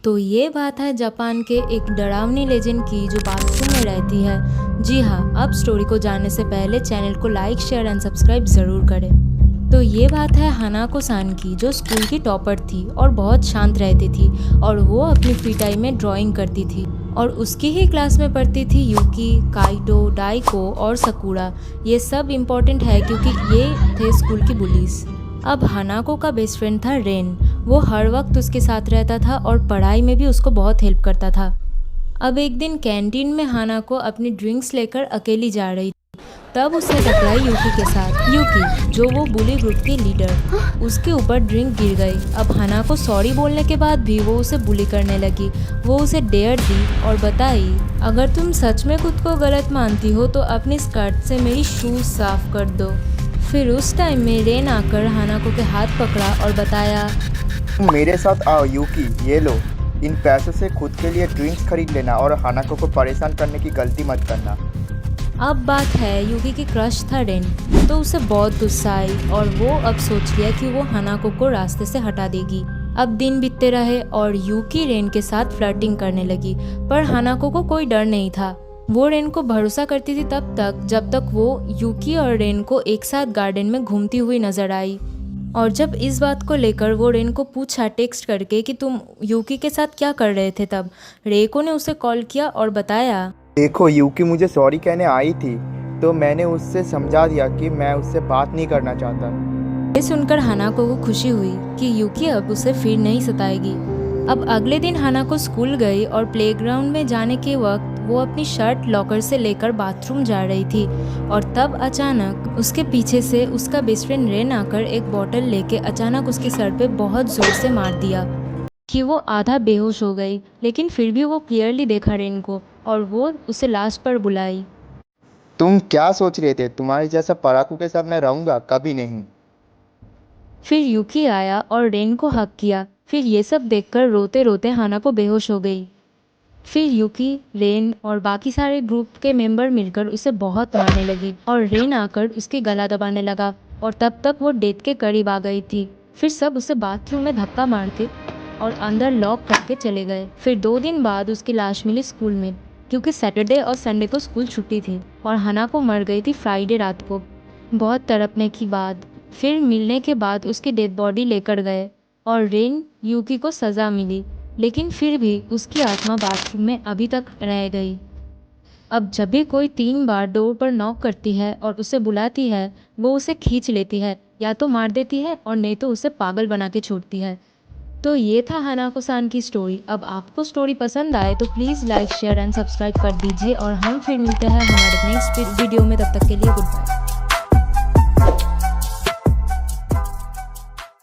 तो ये बात है जापान के एक डरावनी लेजेंड की जो बाथरूम में रहती है। जी हाँ, अब स्टोरी को जानने से पहले चैनल को लाइक, शेयर एंड सब्सक्राइब ज़रूर करें। तो ये बात है हानाको सान की, जो स्कूल की टॉपर थी और बहुत शांत रहती थी और वो अपनी फ्री टाइम में ड्राइंग करती थी। और उसकी ही क्लास में पढ़ती थी यूकी, काइटो, डाइको और सकुरा। ये सब इम्पोर्टेंट है क्योंकि ये थे स्कूल की बुलीज। अब हानाको का बेस्ट फ्रेंड था रेन। वो हर वक्त उसके साथ रहता था और पढ़ाई में भी उसको बहुत हेल्प करता था। अब एक दिन कैंटीन में हानाको अपनी ड्रिंक्स लेकर अकेली जा रही थी, तब उसने टकराई यूकी के साथ। यूकी, जो वो बुली ग्रुप की लीडर, उसके ऊपर ड्रिंक गिर गई। अब हानाको सॉरी बोलने के बाद भी वो उसे बुली करने लगी। वो उसे डेयर दी और बताई, अगर तुम सच में खुद को गलत मानती हो तो अपनी स्कर्ट से मेरी शूज साफ कर दो। फिर उस टाइम में रेन आकर हानाको के हाथ पकड़ा और बताया, तुम मेरे साथ आओ यूकी, ये लो, इन पैसों से खुद के लिए ड्रिंक्स खरीद लेना और हानाको को परेशान करने की गलती मत करना। अब बात है यूकी की क्रश था रेन, तो उसे बहुत गुस्सा आई और वो अब सोच लिया कि वो हानाको को रास्ते से हटा देगी। अब दिन बीतते रहे और यूकी रेन के साथ फ्लर्टिंग करने लगी, पर हानाको को कोई डर नहीं था। वो रेन को भरोसा करती थी तब तक जब तक वो यूकी और रेन को एक साथ गार्डन में घूमती हुई नजर आई। और जब इस बात को लेकर वो रेन को पूछा टेक्स्ट करके कि तुम यूकी के साथ क्या कर रहे थे, तब रेको ने उसे कॉल किया और बताया, देखो यूकी मुझे सॉरी कहने आई थी, तो मैंने उससे समझा दिया कि मैं उससे बात नहीं करना चाहता। ये सुनकर हानाको को खुशी हुई कि यूकी अब उसे फिर नहीं सताएगी। अब अगले दिन हानाको स्कूल गई और प्लेग्राउंड में जाने के वक्त वो अपनी शर्ट लॉकर से लेकर बाथरूम जा रही थी और तब अचानक उसके पीछे से उसका बेस्ट फ्रेंड रेन आकर एक बॉटल लेके अचानक उसके सर पे बहुत जोर से मार दिया कि वो आधा बेहोश हो गई। लेकिन फिर भी वो क्लियरली देखा रेन को और वो उसे लास्ट पर बुलाई। तुम क्या सोच रहे थे? तुम्हारे जैसा पढ़ाकू के साथ मैं रहूंगा? कभी नहीं। फिर यूकी आया और रेन को हक किया। फिर ये सब देखकर रोते रोते हानाको बेहोश हो गई। फिर यूकी, रेन और बाकी सारे ग्रुप के मेंबर मिलकर उसे बहुत मारने लगी और रेन आकर उसकी गला दबाने लगा और तब तक वो डेथ के करीब आ गई थी। फिर सब उसे बाथरूम में धक्का मारते और अंदर लॉक करके चले गए। फिर 2 दिन बाद उसकी लाश मिली स्कूल में, क्योंकि सैटरडे और संडे को स्कूल छुट्टी थी और हानाको मर गई थी फ्राइडे रात को। बहुत तड़पने की बाद फिर मिलने के बाद उसकी डेड बॉडी लेकर गए और रेन यूकी को सज़ा मिली, लेकिन फिर भी उसकी आत्मा बाथरूम में अभी तक रह गई। अब जब भी कोई 3 बार डोर पर नॉक करती है और उसे बुलाती है, वो उसे खींच लेती है, या तो मार देती है और नहीं तो उसे पागल बना के छोड़ती है। तो ये था हानाको सान की स्टोरी। अब आपको स्टोरी पसंद आए तो please like, share and subscribe कर दीजिए और हम फिर मिलते हैं हमारे नेक्स्ट वीडियो में। तब तक के लिए गुड बाय।